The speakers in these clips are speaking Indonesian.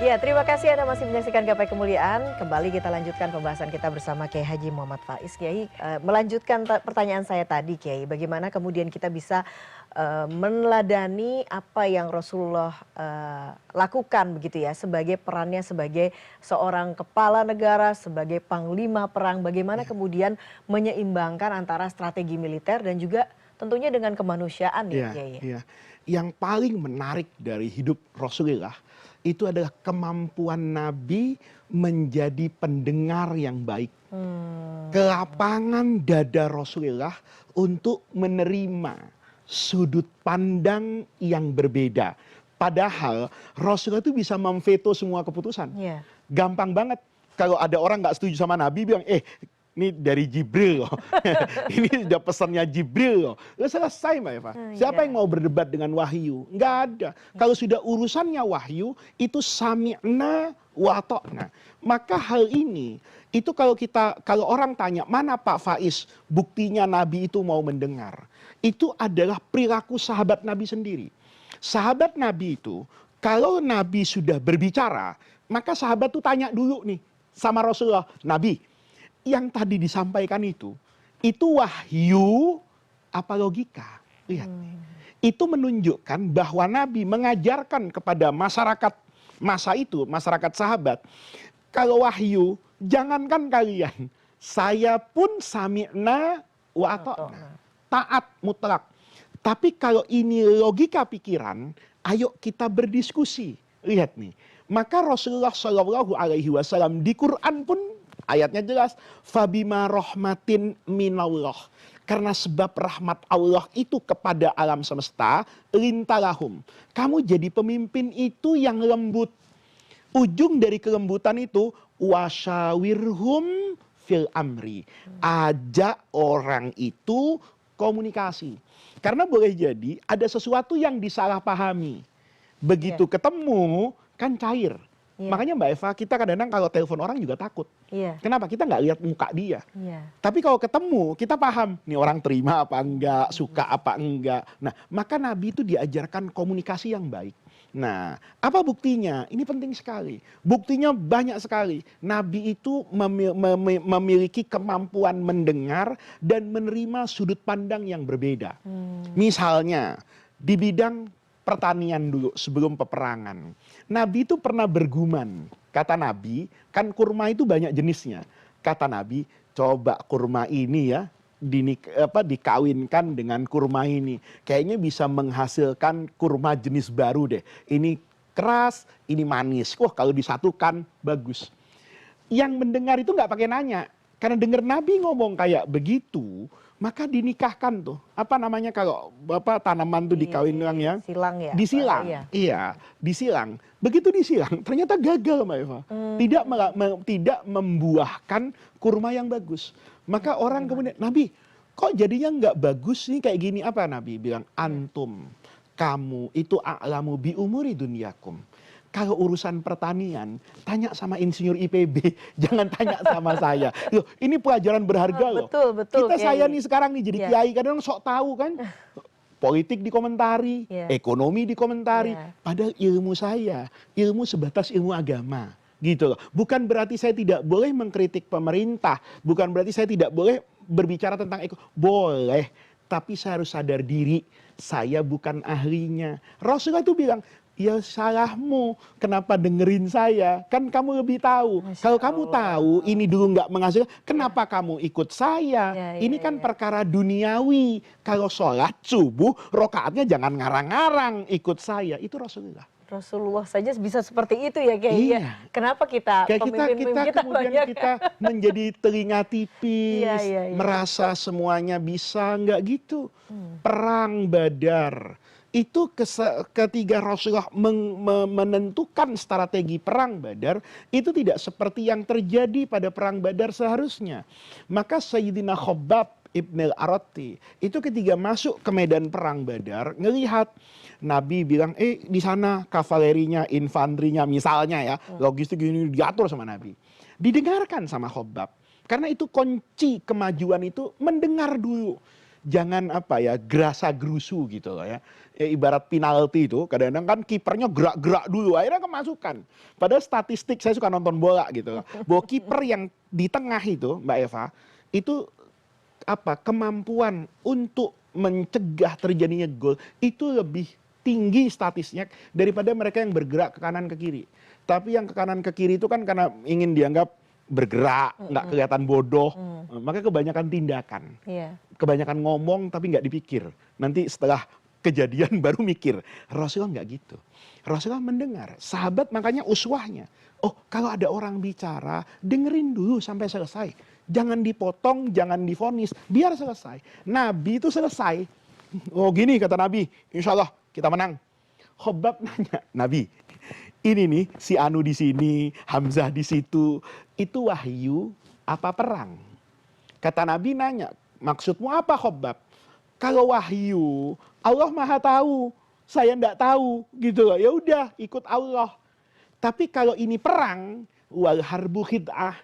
Ya, terima kasih Anda masih menyaksikan Gapai Kemuliaan. Kembali kita lanjutkan pembahasan kita bersama Kiai Haji Muhammad Faiz. Kiai, melanjutkan pertanyaan saya tadi Kiai, bagaimana kemudian kita bisa meneladani apa yang Rasulullah lakukan begitu ya, sebagai perannya sebagai seorang kepala negara, sebagai panglima perang, bagaimana Ya, kemudian menyeimbangkan antara strategi militer dan juga tentunya dengan kemanusiaan ya ya, Kiai. ya. Yang paling menarik dari hidup Rasulullah itu adalah kemampuan Nabi menjadi pendengar yang baik. Hmm, Kelapangan dada Rasulullah untuk menerima sudut pandang yang berbeda. Padahal Rasulullah itu bisa memveto semua keputusan. ya, Gampang banget. Kalau ada orang nggak setuju sama Nabi bilang, ini dari Jibril loh. Ini sudah pesannya Jibril loh. Udah selesai Mbak Eva. Siapa ya. yang mau berdebat dengan wahyu? Nggak ada. Kalau sudah urusannya wahyu, itu sami'na wa ta'na. Maka hal ini, itu kalau orang tanya, mana Pak Faiz buktinya Nabi itu mau mendengar? Itu adalah perilaku sahabat Nabi sendiri. Sahabat Nabi itu, kalau Nabi sudah berbicara, maka sahabat tuh tanya dulu nih sama Rasulullah, Nabi, yang tadi disampaikan itu wahyu apa logika? Lihat. Itu menunjukkan bahwa Nabi mengajarkan kepada masyarakat masa itu, masyarakat sahabat, kalau wahyu, jangankan kalian, saya pun sami'na wa ata'na. Taat mutlak. Tapi kalau ini logika pikiran, ayo kita berdiskusi. Lihat nih. Maka Rasulullah Shallallahu Alaihi Wasallam di Quran pun ayatnya jelas, fabima rahmatin minallah. Karena sebab rahmat Allah itu kepada alam semesta, lintalahum. Kamu jadi pemimpin itu yang lembut. Ujung dari kelembutan itu, wasyawirhum fil amri. Ajak orang itu komunikasi. Karena boleh jadi ada sesuatu yang disalahpahami. Begitu Iya, ketemu, kan cair. iya, Makanya Mbak Eva, kita kadang-kadang kalau telepon orang juga takut. iya, Kenapa? Kita nggak lihat muka dia. iya. Tapi kalau ketemu, kita paham. Nih orang terima apa enggak, suka apa enggak. Nah, maka Nabi itu diajarkan komunikasi yang baik. Nah, apa buktinya? Ini penting sekali. Buktinya banyak sekali. Nabi itu memiliki kemampuan mendengar dan menerima sudut pandang yang berbeda. Misalnya, di bidang pertanian dulu sebelum peperangan. Nabi itu pernah bergumam. Kata Nabi, kan kurma itu banyak jenisnya. Kata Nabi, coba kurma ini ya dikawinkan dengan kurma ini. Kayaknya bisa menghasilkan kurma jenis baru deh. Ini keras, ini manis. Wah, kalau disatukan bagus. Yang mendengar itu nggak pakai nanya. Karena dengar Nabi ngomong kayak begitu, maka dinikahkan tuh. Apa namanya kalau bapak tanaman tuh dikawinkan ya? Silang ya? Disilang. Iya. Iya, disilang. Begitu disilang, ternyata gagal Mbak Eva. Tidak membuahkan kurma yang bagus. Maka orang kemudian, Nabi, kok jadinya nggak bagus nih kayak gini? Apa Nabi bilang? Antum, kamu itu a'lamu bi umuri dunyakum. Kalau urusan pertanian, tanya sama insinyur IPB, jangan tanya sama saya. Loh, ini pelajaran berharga loh. Betul, betul. Kita Kiai. saya nih sekarang nih jadi Iya. kiai, kadang sok tahu kan. Politik dikomentari, Iya. ekonomi dikomentari. Iya. Padahal ilmu saya, ilmu sebatas ilmu agama. Gitu loh. Bukan berarti saya tidak boleh mengkritik pemerintah. Bukan berarti saya tidak boleh berbicara tentang ekonomi. Boleh. Tapi saya harus sadar diri, saya bukan ahlinya. Rasulullah itu bilang, ya salahmu, kenapa dengerin saya? Kan kamu lebih tahu. Masya Kalau kamu Allah. tahu ini dulu nggak menghasilkan, kenapa kamu ikut saya? Ya, Ini ya, kan ya. perkara duniawi. Kalau sholat subuh, rokaatnya jangan ngarang-ngarang, ikut saya. Itu Rasulullah. Rasulullah saja bisa seperti itu ya Kiai. Iya. Ya. Kenapa kita Kayak pemimpin-pemimpin kita kemudian banyak? kita menjadi telinga tipis, Iya, iya, iya. merasa semuanya bisa, nggak gitu. Perang Badar itu ketika Rasulullah menentukan strategi perang Badar, itu tidak seperti yang terjadi pada perang Badar seharusnya. Maka Sayyidina Khabbab Ibn al-Aratti itu ketika masuk ke medan perang Badar, ngelihat Nabi bilang, di sana kavalerinya, infanterinya misalnya ya, logistik ini diatur sama Nabi. Didengarkan sama Khabbab. Karena itu kunci kemajuan itu mendengar dulu. jangan apa ya, gerasa gerusu gitu loh ya. Ibarat penalti itu, kadang-kadang kan kipernya gerak-gerak dulu, akhirnya kemasukan. Padahal statistik, saya suka nonton bola gitu loh. Bahwa kiper yang di tengah itu, Mbak Eva, itu apa, kemampuan untuk mencegah terjadinya gol itu lebih tinggi statistiknya daripada mereka yang bergerak ke kanan ke kiri. Tapi yang ke kanan ke kiri itu kan karena ingin dianggap bergerak, nggak kelihatan bodoh, maka kebanyakan tindakan, Iya. kebanyakan ngomong tapi nggak dipikir. Nanti setelah kejadian baru mikir. Rasulullah nggak gitu. Rasulullah mendengar. Sahabat makanya uswahnya. Oh, kalau ada orang bicara, dengerin dulu sampai selesai. Jangan dipotong, jangan difonis, biar selesai. Nabi itu selesai. Oh gini kata Nabi, insya Allah kita menang. Khobab nanya, Nabi, ini nih si Anu di sini, Hamzah di situ, itu wahyu apa perang? Kata Nabi nanya, maksudmu apa Khobab? Kalau wahyu, Allah Maha tahu, saya ndak tahu, gitu loh. Ya udah, ikut Allah. Tapi kalau ini perang, wal harbu khid'ah,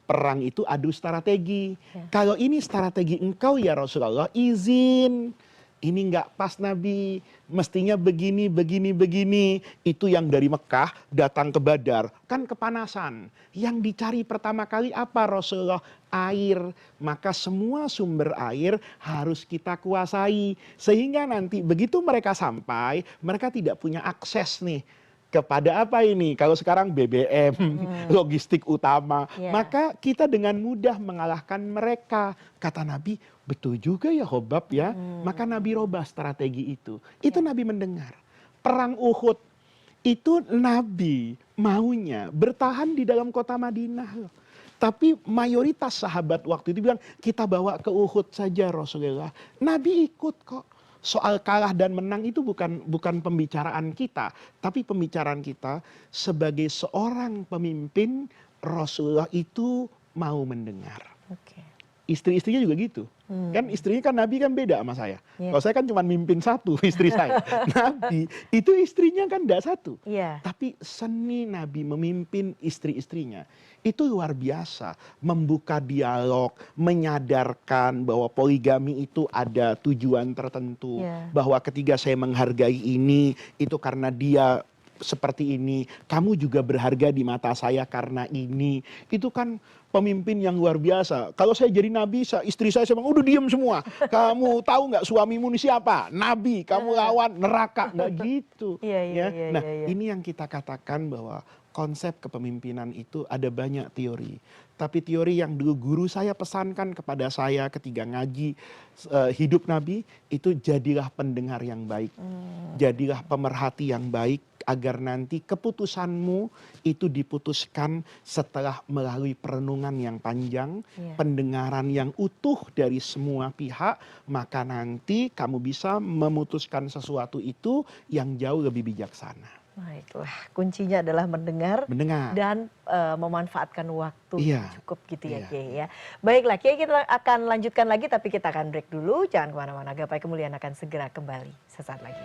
perang itu adu strategi. Ya. Kalau ini strategi engkau ya Rasulullah, izin. Ini nggak pas Nabi, mestinya begini, begini, begini. Itu yang dari Mekah datang ke Badar, kan kepanasan. Yang dicari pertama kali apa Rasulullah? Air. Maka semua sumber air harus kita kuasai. Sehingga nanti begitu mereka sampai, mereka tidak punya akses nih. Kepada apa ini? Kalau sekarang BBM, logistik utama. Ya. Maka kita dengan mudah mengalahkan mereka. Kata Nabi, betul juga ya Khobab ya. Maka Nabi robah strategi itu. Itu Nabi mendengar. Perang Uhud, itu Nabi maunya bertahan di dalam kota Madinah loh. Tapi mayoritas sahabat waktu itu bilang, kita bawa ke Uhud saja Rasulullah. Nabi ikut kok. Soal kalah dan menang itu bukan pembicaraan kita, tapi pembicaraan kita sebagai seorang pemimpin. Rasulullah itu mau mendengar. Oke. Istri-istrinya juga gitu. Kan istrinya kan Nabi kan beda sama saya. Yeah. Kalau saya kan cuma mimpin satu istri saya. Nabi itu istrinya kan tidak satu. Iya. Tapi seni Nabi memimpin istri-istrinya itu luar biasa. Membuka dialog, menyadarkan bahwa poligami itu ada tujuan tertentu. Yeah. Bahwa ketika saya menghargai ini, itu karena dia seperti ini. Kamu juga berharga di mata saya karena ini. Itu kan pemimpin yang luar biasa. Kalau saya jadi nabi, istri saya bilang, udah diem semua. Kamu tahu nggak suamimu ini siapa? Nabi. Kamu lawan neraka. Nggak gitu. Iya. Nah, ini yang kita katakan bahwa konsep kepemimpinan itu ada banyak teori. Tapi teori yang dulu guru saya pesankan kepada saya ketika ngaji hidup Nabi, itu jadilah pendengar yang baik. Jadilah pemerhati yang baik, agar nanti keputusanmu itu diputuskan setelah melalui perenungan yang panjang, pendengaran yang utuh dari semua pihak, maka nanti kamu bisa memutuskan sesuatu itu yang jauh lebih bijaksana. Baiklah, kuncinya adalah mendengar dan memanfaatkan waktu yang cukup gitu ya Kiai ya. Baiklah Kiai, kita akan lanjutkan lagi tapi kita akan break dulu. Jangan kemana-mana, Gapai Kemuliaan akan segera kembali sesaat lagi.